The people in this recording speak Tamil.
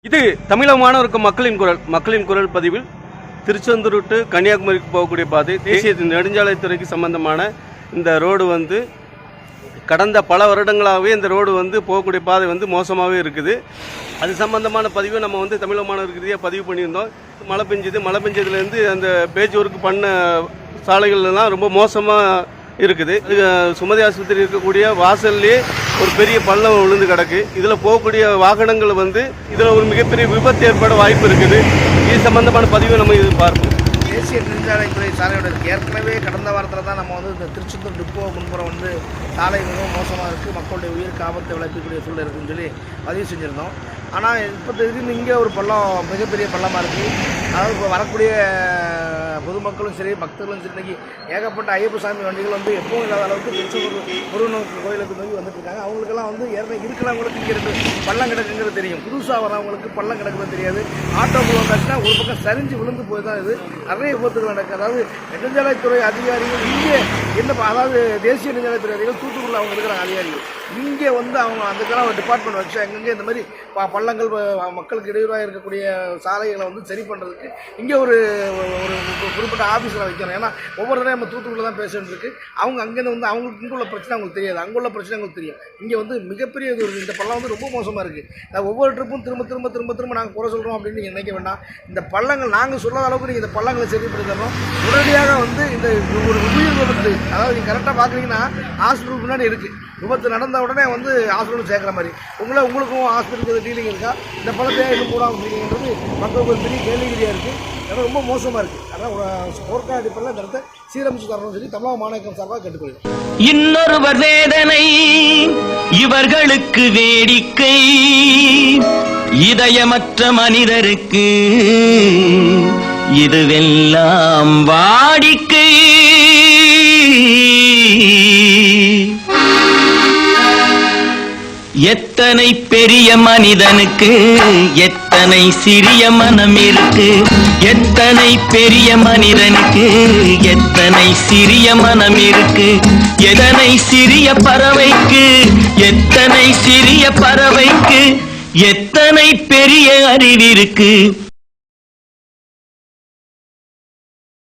இது தமிழக மாணவருக்கு மக்களின் குரல் பதிவில் திருச்செந்தூர் டு கன்னியாகுமரிக்கு போகக்கூடிய பாதை தேசிய நெடுஞ்சாலைத்துறைக்கு சம்பந்தமான இந்த ரோடு வந்து கடந்த பல வருடங்களாகவே இந்த ரோடு போகக்கூடிய பாதை மோசமாகவே இருக்குது. அது சம்பந்தமான பதிவை நம்ம தமிழக மாணவருக்கு ரீதியாக பதிவு பண்ணியிருந்தோம். மழை பெஞ்சதுலேருந்து அந்த பேஜ் ஒர்க் பண்ண சாலைகள்லாம் ரொம்ப மோசமாக இருக்குது. சுமதி ஆஸ்பத்திரி இருக்கக்கூடிய வாசல்லே ஒரு பெரிய பள்ளம் விழுந்து கிடக்கு. இதில் போகக்கூடிய வாகனங்கள் இதில் ஒரு மிகப்பெரிய விபத்து ஏற்பட வாய்ப்பு இருக்குது. இது சம்பந்தமான பதிவை நம்ம இது பார்ப்போம். தேசிய நெடுஞ்சாலைத்துறை சாலையோட ஏற்கனவே கடந்த வாரத்தில் தான் நம்ம இந்த திருச்செந்தூர் டிப்போ முன்புறம் சாலை மிகவும் மோசமாக இருக்குது, மக்களுடைய உயிருக்கு ஆபத்தை விளைவிக்கக்கூடிய சூழல் இருக்குன்னு சொல்லி பதிவு செஞ்சுருந்தோம். ஆனால் இப்போ திடீர்னு இங்கே ஒரு பள்ளம், மிகப்பெரிய பள்ளமாக இருக்குது. அதாவது இப்போ வரக்கூடிய பொதுமக்களும் சரி, பக்தர்களும் சரி, இன்றைக்கி ஏகப்பட்ட ஐயப்ப சாமி வண்டிகள் எப்பவும் இல்லாத அளவுக்கு திருச்செந்தூர் முருகன் கோயிலுக்கு நோக்கி வந்துட்டுருக்காங்க. அவங்களுக்கெல்லாம் ஏற்கனவே இருக்கிறவங்களுக்கு இங்கே பள்ளம் கிடக்குங்கிறது தெரியும். புதுசாக வரவங்களுக்கு பள்ளம் கிடக்குறது தெரியாது. ஆட்டோக்குள்ள வந்தாச்சுன்னா ஒரு பக்கம் சரிஞ்சு விழுந்து போய் தான் இது நிறைய விபத்துகள் நடக்குது. அதாவது நெடுஞ்சாலைத்துறை அதிகாரிகள் இங்கே என்ன, அதாவது தேசிய நெடுஞ்சாலைத்துறை அதிகாரிகள் தூத்துக்குடியில் அவங்க இருக்கிறாங்க அதிகாரிகள். இங்கே அவங்க அதுக்கெல்லாம் ஒரு டிபார்ட்மெண்ட் வச்சு அங்கங்கே இந்த மாதிரி பள்ளங்கள் மக்களுக்கு இடையூறாக இருக்கக்கூடிய சாலைகளை சரி பண்ணுறதுக்கு இங்கே ஒரு குறிப்பிட்ட ஆஃபீஸில் வைக்கணும். ஏன்னா ஒவ்வொரு தடவை நம்ம தூத்துக்குடியில் தான் பேச வேண்டியிருக்கு. அவங்க அங்கேருந்து அவங்களுக்கு இங்கே உள்ள பிரச்சனை அவங்களுக்கு தெரியாது, அங்கே உள்ள பிரச்சனை அவங்களுக்கு தெரியும். இங்கே மிகப்பெரிய இது இந்த பள்ளம் ரொம்ப மோசமாக இருக்குது. ஒவ்வொரு ட்ரிப்பும் திரும்ப நாங்கள் குறை சொல்கிறோம் அப்படின்னு நீங்கள் நினைக்க வேண்டாம். இந்த பள்ளங்கள் நாங்கள் சொல்லாத அளவுக்கு நீங்கள் இந்த பள்ளங்களை சரிப்படுத்தி தரோம். உடனடியாக இந்த ஒரு உயிர் விபத்து, அதாவது நீங்கள் கரெக்டாக பார்க்குறீங்கன்னா ஹாஸ்பிட்டல் முன்னாடி இருக்குது. விபத்து நடந்த உடனே ஹாஸ்பிட்டல் சேர்க்குற மாதிரி உங்களுக்கும் ஹாஸ்பிட்டலுக்கு டீலிங் இருக்கா? இந்த பழத்தை இன்னும் கூட அப்படிங்கிறது மக்களுக்கு ஒரு பெரிய கேள்விக்குறியாக இருக்குது. அதனால் ரொம்ப மோசமாக இருக்குது. அதனால் ஸ்கோர்கார்டு அடிப்படையில் இந்த இடத்த சீரமைச்சு தரணும்னு சொல்லி தமிழக மாநிலம் சார்பாக கேட்டுக்கொள்கிறேன். இன்னொருவர் வேதனை இவர்களுக்கு வேடிக்கை, இதயமற்ற மனிதருக்கு இதுவெல்லாம் வாடிக்கை. எத்தனை பெரிய மனிதனுக்கு எத்தனை சிறிய மனம் இருக்கு, எத்தனை பெரிய மனிதனுக்கு எத்தனை சிறிய மனம் இருக்கு, எத்தனை சிறிய பறவைக்கு எத்தனை சிறிய பறவைக்கு எத்தனை பெரிய அறிவிருக்கு.